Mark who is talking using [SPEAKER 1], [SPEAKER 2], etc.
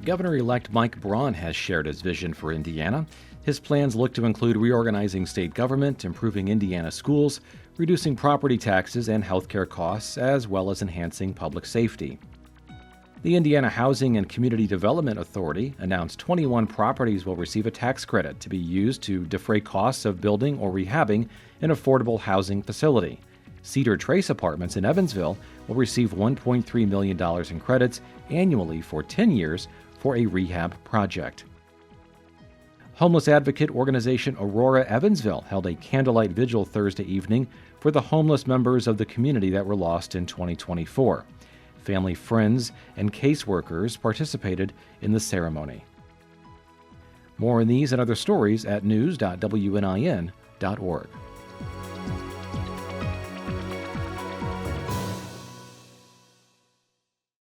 [SPEAKER 1] Governor-elect Mike Braun has shared his vision for Indiana. His plans look to include reorganizing state government, improving Indiana schools, reducing property taxes and healthcare costs, as well as enhancing public safety. The Indiana Housing and Community Development Authority announced 21 properties will receive a tax credit to be used to defray costs of building or rehabbing an affordable housing facility. Cedar Trace Apartments in Evansville will receive $1.3 million in credits annually for 10 years for a rehab project. Homeless advocate organization Aurora Evansville held a candlelight vigil Thursday evening for the homeless members of the community that were lost in 2024. Family, friends, and caseworkers participated in the ceremony. More on these and other stories at news.wnin.org.